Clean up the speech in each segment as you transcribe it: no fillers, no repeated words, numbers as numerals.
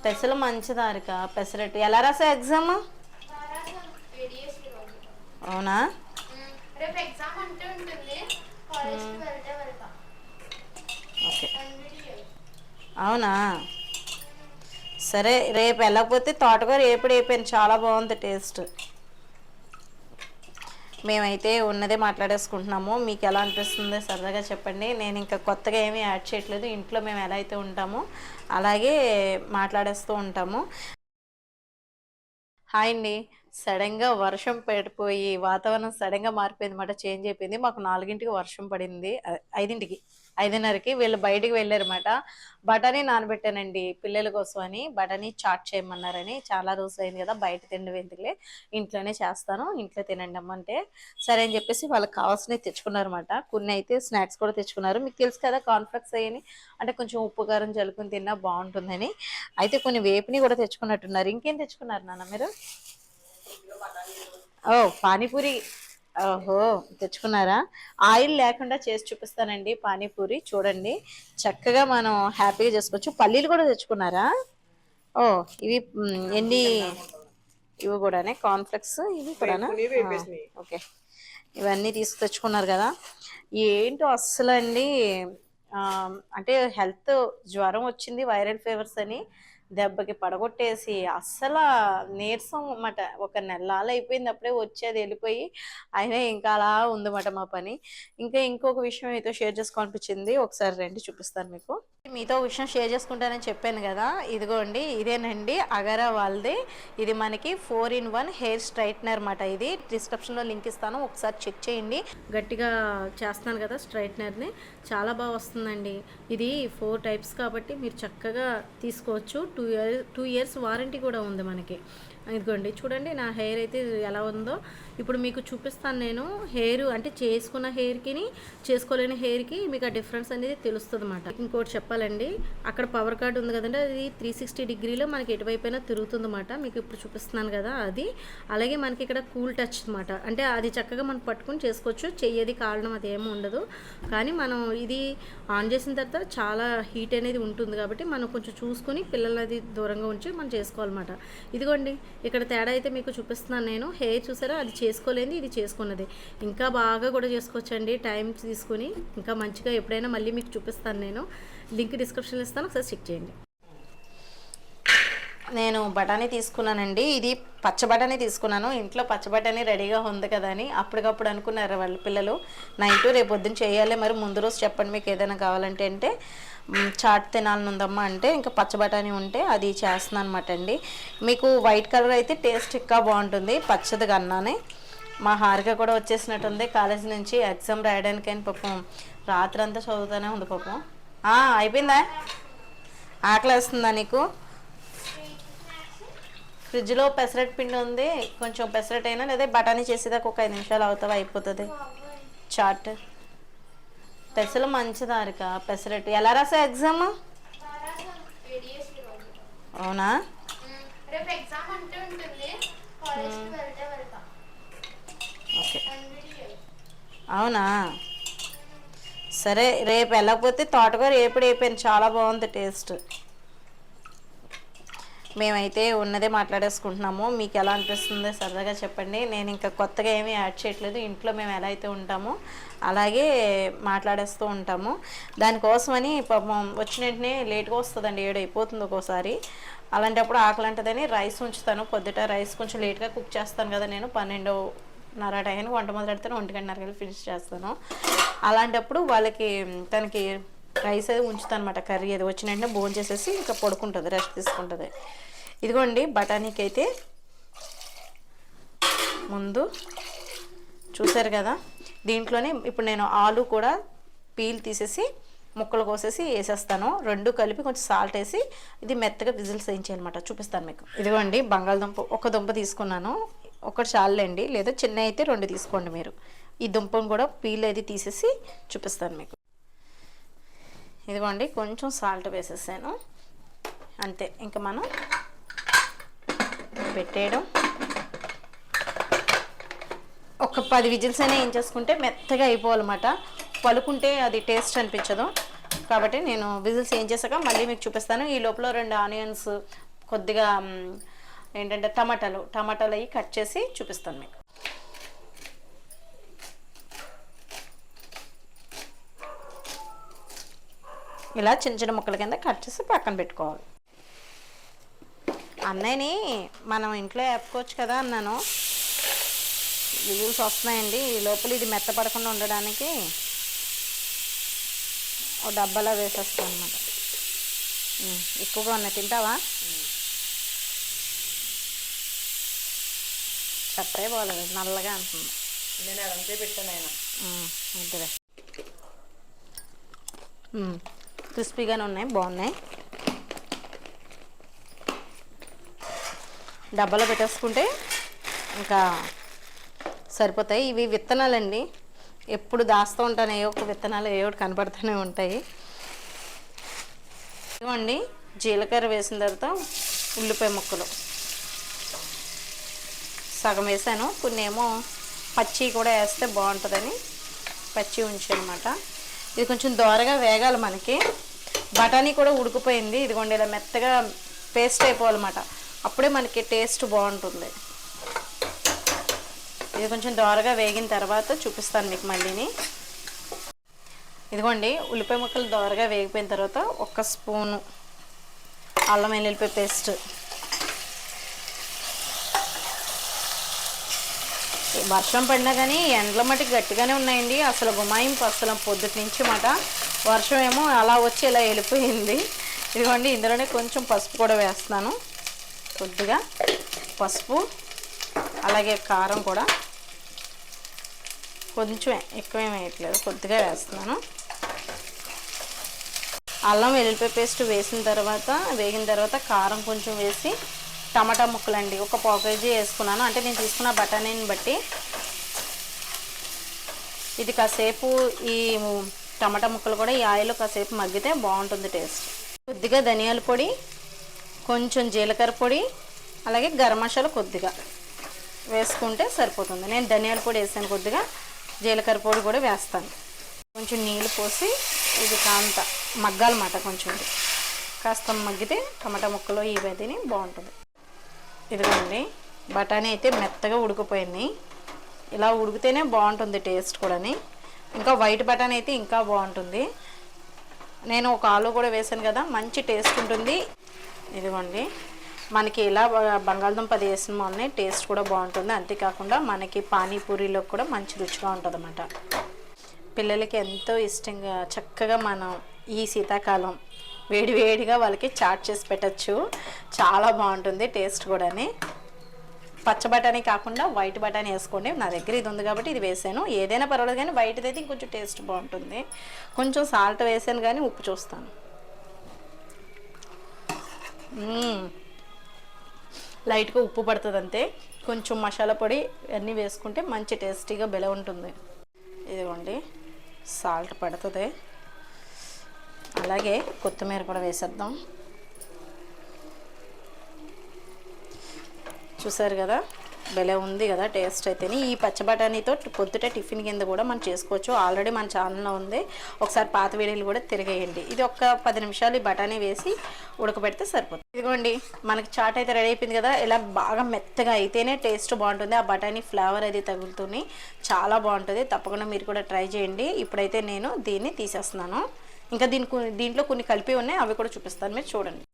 పెసలు మంచిదారిక పెసరట్టు ఎలా రాసా ఎగ్జామ్? అవునా? ఓకే. అవునా? సరే రేపు వెళ్ళకపోతే తోటకూర ఏపుడు అయిపోయింది, చాలా బాగుంది టేస్ట్. మేమైతే ఉన్నదే మాట్లాడేసుకుంటున్నాము, మీకు ఎలా అనిపిస్తుందో సరదాగా చెప్పండి. నేను ఇంకా కొత్తగా ఏమీ యాడ్ చేయట్లేదు, ఇంట్లో మేము ఎలా అయితే ఉంటామో అలాగే మాట్లాడేస్తూ ఉంటాము. హాయ్ అండి. సడన్గా వర్షం పడిపోయి వాతావరణం సడన్గా మారిపోయింది అన్నమాట, చేంజ్ అయిపోయింది. మాకు 4కి వర్షం పడింది, 5కి 5:30కి వీళ్ళు బయటికి వెళ్ళారన్నమాట. బఠానీ నానబెట్టానండి పిల్లల కోసం అని, బఠానీ చాట్ చేయమన్నారని. చాలా రోజులు అయింది కదా బయట తిండి ఎందుకులే, ఇంట్లోనే చేస్తాను, ఇంట్లో తినండి అమ్మంటే సరే అని చెప్పేసి వాళ్ళకి కావాల్సినవి తెచ్చుకున్నారన్నమాట. కొన్ని అయితే స్నాక్స్ కూడా తెచ్చుకున్నారు. మీకు తెలుసు కదా కాన్ఫ్లెక్స్ అయ్యని, అంటే కొంచెం ఉప్పు కారం జలుకుని తిన్నా బాగుంటుందని. అయితే కొన్ని వేపుని కూడా తెచ్చుకున్నట్టున్నారు. ఇంకేం తెచ్చుకున్నారు నాన్న మీరు? ఓ పానీపూరి, ఓహో తెచ్చుకున్నారా? ఆయిల్ లేకుండా చేసి చూపిస్తానండి పానీపూరి, చూడండి చక్కగా మనం హ్యాపీగా చేసుకోవచ్చు. పల్లీలు కూడా తెచ్చుకున్నారా? ఓ ఇవి ఎన్ని, ఇవి కూడానే కార్న్ఫ్లెక్స్, ఇవి కూడానా? ఓకే, ఇవన్నీ తెచ్చుకున్నారు కదా. ఏంటో అస్సలు అండి, అంటే హెల్త్, జ్వరం వచ్చింది వైరల్ ఫీవర్స్ అని దెబ్బకి పడగొట్టేసి అస్సలు నీరసం అన్నమాట. ఒక నెలలు అయిపోయింది అప్పుడే వచ్చేది వెళ్ళిపోయి, అయినా ఇంకా అలా ఉందన్నమాట మా పని. ఇంకా ఇంకొక విషయం అయితే షేర్ చేసుకోవాలనిపించింది, ఒకసారి రండి చూపిస్తాను మీకు. మీతో విషయం షేర్ చేసుకుంటానని చెప్పాను కదా, ఇదిగోండి ఇదేనండి అగరా వాళ్ళది. ఇది మనకి 4-in-1 హెయిర్ స్ట్రైట్నర్ అన్నమాట. ఇది డిస్క్రిప్షన్లో లింక్ ఇస్తాను, ఒకసారి చెక్ చేయండి. గట్టిగా చేస్తాను కదా స్ట్రైట్నర్ని, చాలా బాగా వస్తుందండి. ఇది 4 టైప్స్ కాబట్టి మీరు చక్కగా తీసుకోవచ్చు. 2 ఇయర్స్ వారంటీ కూడా ఉంది మనకి. ఇదిగోండి చూడండి నా హెయిర్ అయితే ఎలా ఉందో. ఇప్పుడు మీకు చూపిస్తాను నేను. హెయిర్ అంటే చేసుకున్న హెయిర్కి చేసుకోలేని హెయిర్కి మీకు ఆ డిఫరెన్స్ అనేది తెలుస్తుంది అన్నమాట. ఇంకోటి చెప్పాలండి, అక్కడ పవర్ కార్డ్ ఉంది కదండి, అది 360 డిగ్రీలో మనకి ఎటువైపోయినా తిరుగుతుంది అన్నమాట. మీకు ఇప్పుడు చూపిస్తున్నాను కదా అది. అలాగే మనకి ఇక్కడ కూల్ టచ్ అన్నమాట, అంటే అది చక్కగా మనం పట్టుకుని చేసుకోవచ్చు, చెయ్యేది కారణం అది ఏమి ఉండదు. కానీ మనం ఇది ఆన్ చేసిన తర్వాత చాలా హీట్ అనేది ఉంటుంది కాబట్టి మనం కొంచెం చూసుకుని పిల్లలది దూరంగా ఉంచి మనం చేసుకోవాలన్నమాట. ఇదిగోండి ఇక్కడ తేడా అయితే మీకు చూపిస్తున్నాను నేను. హెయిర్ చూసారా, అది చేసుకోలేని ఇది చేసుకున్నది. ఇంకా బాగా కూడా చేసుకోవచ్చండి టైం తీసుకుని, ఇంకా మంచిగా. ఎప్పుడైనా మళ్ళీ మీకు చూపిస్తాను నేను, లింక్ డిస్క్రిప్షన్లో ఇస్తాను, ఒకసారి చెక్ చేయండి. నేను బఠానీ తీసుకున్నానండి, ఇది పచ్చ బఠానీ తీసుకున్నాను. ఇంట్లో పచ్చ బఠానీ రెడీగా ఉంది కదా అని అప్పటికప్పుడు అనుకున్నారు వాళ్ళ పిల్లలు, నైట్ రేపు పొద్దున్న చేయాలి, మరి ముందు రోజు చెప్పండి మీకు ఏదైనా కావాలంటే అంటే. చాట్ తినాలని ఉందమ్మా అంటే ఇంకా పచ్చ బఠానీ ఉంటే అది చేస్తున్నాను అనమాట అండి. మీకు వైట్ కలర్ అయితే టేస్ట్ ఇంకా బాగుంటుంది పచ్చది కన్నానే. మా హారిక కూడా వచ్చేసినట్టుంది కాలేజీ నుంచి, ఎగ్జామ్ రాయడానికని పాపం రాత్రి అంతా చదువుతూనే ఉంది పాపం. అయిపోయిందా? ఆకలి వేస్తుందా నీకు? ఫ్రిడ్జ్లో పెసరట్ పిండి ఉంది, కొంచెం పెసరట్ అయినా లేదా బఠానీ చేసేదాకా ఒక 5 నిమిషాలు అవుతావా, అయిపోతుంది. చాట్ పెసలు మంచిదారిక పెసరట్టు ఎలా రాసా ఎగ్జామ్? అవునా? ఓకే. అవునా? సరే రేపు వెళ్ళకపోతే తోటకూర ఏపుడు అయిపోయింది, చాలా బాగుంది టేస్ట్. మేమైతే ఉన్నదే మాట్లాడేసుకుంటున్నాము, మీకు ఎలా అనిపిస్తుందో సరదాగా చెప్పండి. నేను ఇంకా కొత్తగా ఏమీ యాడ్ చేయట్లేదు, ఇంట్లో మేము ఎలా అయితే ఉంటామో అలాగే మాట్లాడేస్తూ ఉంటాము. దానికోసమని పాపం వచ్చిన వెంటనే లేట్గా వస్తుందండి, 7 అయిపోతుంది ఒక్కోసారి. అలాంటప్పుడు ఆకలి అంటదని రైస్ ఉంచుతాను, పొద్దుట రైస్ కొంచెం లేట్గా కుక్ చేస్తాను కదా నేను. 12:30 టైంకి వంట మొదలెడతాను, 1:30 ఫినిష్ చేస్తాను. అలాంటప్పుడు వాళ్ళకి తనకి రైస్ అది ఉంచుతాను అనమాట, కర్రీ అది వచ్చిన వెంటనే భోజనం చేసేసి ఇంకా పడుకుంటుంది, రెస్ట్ తీసుకుంటుంది. ఇదిగోండి బఠానీకి అయితే ముందు చూసారు కదా, దీంట్లోనే ఇప్పుడు నేను ఆలు కూడా పీల్ తీసేసి ముక్కలు కోసేసి వేసేస్తాను, రెండు కలిపి కొంచెం సాల్ట్ వేసి ఇది మెత్తగా విజిల్స్ వేయించాలన్నమాట. చూపిస్తాను మీకు. ఇదిగోండి బంగాళదుంప ఒక దుంప తీసుకున్నాను, ఒకటి చాలండి, లేదా చిన్న అయితే 2 తీసుకోండి మీరు. ఈ దుంపను కూడా పీల్ అది తీసేసి చూపిస్తాను మీకు. ఇదిగోండి కొంచెం సాల్ట్ వేసేసాను, అంతే. ఇంకా మనం పెట్టేయడం, ఒక 10 విజిల్స్ అయినా ఏం చేసుకుంటే మెత్తగా అయిపోవాలన్నమాట. పలుకుంటే అది టేస్ట్ అనిపించదు, కాబట్టి నేను విజిల్స్ ఏం చేసాక మళ్ళీ మీకు చూపిస్తాను. ఈ లోపల 2 ఆనియన్స్ కొద్దిగా ఏంటంటే టమాటాలు అవి కట్ చేసి చూపిస్తాను మీకు. ఇలా చిన్న చిన్న ముక్కల కింద కట్ చేసి పక్కన పెట్టుకోవాలి. అన్నయ్యని మనం ఇంట్లో వేపుకోవచ్చు కదా అన్నాను, విజిల్స్ వస్తున్నాయండి. ఈ లోపల ఇది మెత్తపడకుండా ఉండడానికి ఒక డబ్బాలో వేసేస్తాను అనమాట. ఎక్కువగా ఉన్నాయి, తింటావా? చప్పే పోలేదు, నల్లగా అంటుంది. నేను అదంతే పెట్టాను ఆయన ఇద్దరే క్రిస్పీగానే ఉన్నాయి, బాగున్నాయి. డబ్బాలో పెట్టేసుకుంటే ఇంకా సరిపోతాయి. ఇవి విత్తనాలండి, ఎప్పుడు దాస్తూ ఉంటాను, ఏ ఒక్క విత్తనాలు ఏ ఒకటి కనపడుతూనే ఉంటాయి. ఇవ్వండి, జీలకర్ర వేసిన తర్వాత ఉల్లిపాయ ముక్కలు సగం వేసాను, కొన్ని ఏమో పచ్చి కూడా వేస్తే బాగుంటుందని పచ్చి ఉంచానమాట. ఇది కొంచెం దోరగా వేగాలి మనకి. బఠానీ కూడా ఉడికిపోయింది, ఇదిగోండి ఇలా మెత్తగా పేస్ట్ అయిపోవాలన్నమాట, అప్పుడే మనకి టేస్ట్ బాగుంటుంది. ఇది కొంచెం దోరగా వేగిన తర్వాత చూపిస్తాను మీకు మళ్ళీని. ఇదిగోండి ఉల్లిపాయ ముక్కలు దోరగా వేగిపోయిన తర్వాత 1 స్పూను అల్లం వెల్లుల్లిపాయ పేస్ట్. వర్షం పడినా కానీ ఎండల మటుకు గట్టిగానే ఉన్నాయండి, అసలు గుమాయింపు అసలు పొద్దుటి నుంచి మాట. వర్షం ఏమో అలా వచ్చి ఇలా వెళ్ళిపోయింది. ఇదిగోండి ఇందులోనే కొంచెం పసుపు కూడా వేస్తున్నాను, కొద్దిగా పసుపు, అలాగే కారం కూడా కొంచెం ఎక్కువేం వేయట్లేదు, కొద్దిగా వేస్తున్నాను. అల్లం వెల్లుల్లిపాయ పేస్ట్ వేసిన తర్వాత వేగిన తర్వాత కారం కొంచెం వేసి టమాటా ముక్కలండి ఒక 1/4 కేజీ వేసుకున్నాను, అంటే నేను తీసుకున్న బఠానీని బట్టి. ఇది కాసేపు ఈ టమాటా ముక్కలు కూడా ఈ ఆయిల్ కాసేపు మగ్గితే బాగుంటుంది టేస్ట్. కొద్దిగా ధనియాల పొడి, కొంచెం జీలకర్ర పొడి, అలాగే గరం మసాలా కొద్దిగా వేసుకుంటే సరిపోతుంది. నేను ధనియాల పొడి వేసాను, కొద్దిగా జీలకర్ర పొడి కూడా వేస్తాను. కొంచెం నీళ్ళు పోసి ఇది కాంత మగ్గాలన్నమాట, కొంచెం కాస్త మగ్గితే టమాటా ముక్కలు ఇవి తిని బాగుంటుంది. ఇదిగోండి బఠానీ అయితే మెత్తగా ఉడికిపోయింది, ఇలా ఉడికితేనే బాగుంటుంది టేస్ట్ కూడాని. ఇంకా వైట్ బఠానీ అయితే ఇంకా బాగుంటుంది. నేను ఒక ఆలు కూడా వేసాను కదా, మంచి టేస్ట్ ఉంటుంది. ఇదిగోండి మనకి ఇలా బంగాళదుంప అది వేసిన వల్లనే టేస్ట్ కూడా బాగుంటుంది. అంతేకాకుండా మనకి పానీపూరిలో కూడా మంచి రుచిగా ఉంటుంది అన్నమాట. పిల్లలకి ఎంతో ఇష్టంగా చక్కగా మనం ఈ శీతాకాలం వేడివేడిగా వాళ్ళకి చాట్ చేసి పెట్టచ్చు, చాలా బాగుంటుంది టేస్ట్ కూడాని. పచ్చ బఠానీ కాకుండా వైట్ బఠానీ వేసుకోండి, నా దగ్గర ఇది ఉంది కాబట్టి ఇది వేసాను. ఏదైనా పర్వాలేదు కానీ వైట్ది అయితే ఇంకొంచెం టేస్ట్ బాగుంటుంది. కొంచెం సాల్ట్ వేసాను కానీ ఉప్పు చూస్తాను. లైట్గా ఉప్పు పడుతుంది అంతే, కొంచెం మసాలా పొడి అన్నీ వేసుకుంటే మంచి టేస్టీగా భలే ఉంటుంది. ఇదిగోండి సాల్ట్ పడుతుంది, అలాగే కొత్తిమీర కూడా వేసేద్దాం. చూసారు కదా భలే ఉంది కదా టేస్ట్ అయితేనే. ఈ పచ్చ బఠానీతో పొద్దుట టిఫిన్ కింద కూడా మనం చేసుకోవచ్చు, ఆల్రెడీ మన ఛానల్లో ఉంది, ఒకసారి పాత వీడియోలు కూడా తిరిగేయండి. ఇది ఒక 10 నిమిషాలు ఈ బఠానీ వేసి ఉడకబెడితే సరిపోతుంది. ఇదిగోండి మనకి చాట్ అయితే రెడీ అయిపోయింది కదా, ఇలా బాగా మెత్తగా అయితేనే టేస్ట్ బాగుంటుంది. ఆ బఠానీ ఫ్లేవర్ అది తగులుతూనే చాలా బాగుంటుంది, తప్పకుండా మీరు కూడా ట్రై చేయండి. ఇప్పుడైతే నేను దీన్ని తీసేస్తున్నాను, ఇంకా దీంట్లో కొన్ని కలిపి ఉన్నాయి, అవి కూడా చూపిస్తాను, మీరు చూడండి.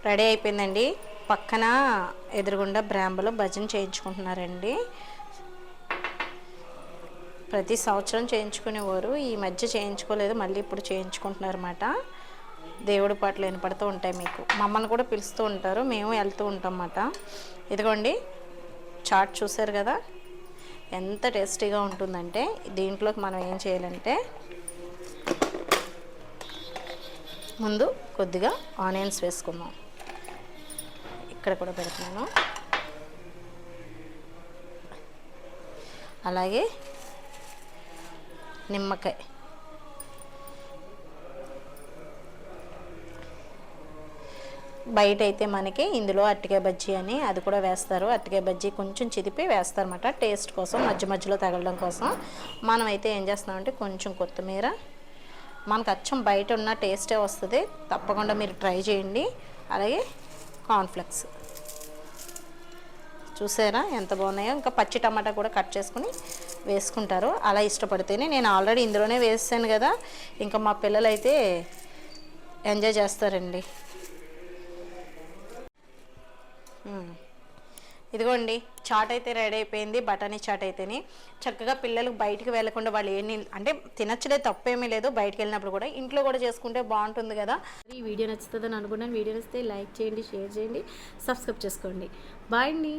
రెడీ అయిపోయిందండి. పక్కన ఎదురుగుండా బ్రాంబలో భజన చేయించుకుంటున్నారండి. ప్రతి సంవత్సరం చేయించుకునేవారు, ఈ మధ్య చేయించుకోలేదు, మళ్ళీ ఇప్పుడు చేయించుకుంటున్నారు అన్నమాట. దేవుడి పాటలు వినపడుతూ ఉంటాయి మీకు, మమ్మల్ని కూడా పిలుస్తూ ఉంటారు, మేము వెళ్తూ ఉంటాం అన్నమాట. ఇదిగోండి చాట్ చూసారు కదా ఎంత టేస్టీగా ఉంటుందంటే. దీంట్లోకి మనం ఏం చేయాలంటే ముందు కొద్దిగా ఆనియన్స్ వేసుకుందాం, ఇక్కడ కూడా పెడుతున్నాను. అలాగే నిమ్మకాయ, బయట అయితే మనకి ఇందులో అరటికాయ బజ్జీ అని అది కూడా వేస్తారు, అరటికాయ బజ్జీ కొంచెం చిదిపి వేస్తారన్నమాట టేస్ట్ కోసం, మధ్య మధ్యలో తగలడం కోసం. మనం అయితే ఏం చేస్తామంటే కొంచెం కొత్తిమీర, మనకు అచ్చం బయట ఉన్న టేస్టే వస్తుంది, తప్పకుండా మీరు ట్రై చేయండి. అలాగే కార్న్ఫ్లెక్స్ చూసారా ఎంత బాగున్నాయో. ఇంకా పచ్చి టమాటా కూడా కట్ చేసుకుని వేసుకుంటారు అలా ఇష్టపడితేనే. నేను ఆల్రెడీ ఇందులోనే వేసాను కదా, ఇంకా మా పిల్లలు అయితే ఎంజాయ్ చేస్తారండి. ఇదిగోండి చాట్ అయితే రెడీ అయిపోయింది, బఠానీ చాట్ అయితేనే. చక్కగా పిల్లలకు బయటికి వెళ్ళకుండా వాళ్ళు అంటే తినచ్చలే, తప్పేమీ లేదు. బయటికి వెళ్ళినప్పుడు కూడా ఇంట్లో కూడా చేసుకుంటే బాగుంటుంది కదా. ఈ వీడియో నచ్చుతుందని అనుకున్నాను. వీడియో నచ్చితే లైక్ చేయండి, షేర్ చేయండి, సబ్స్క్రైబ్ చేసుకోండి. బాయ్ అండి.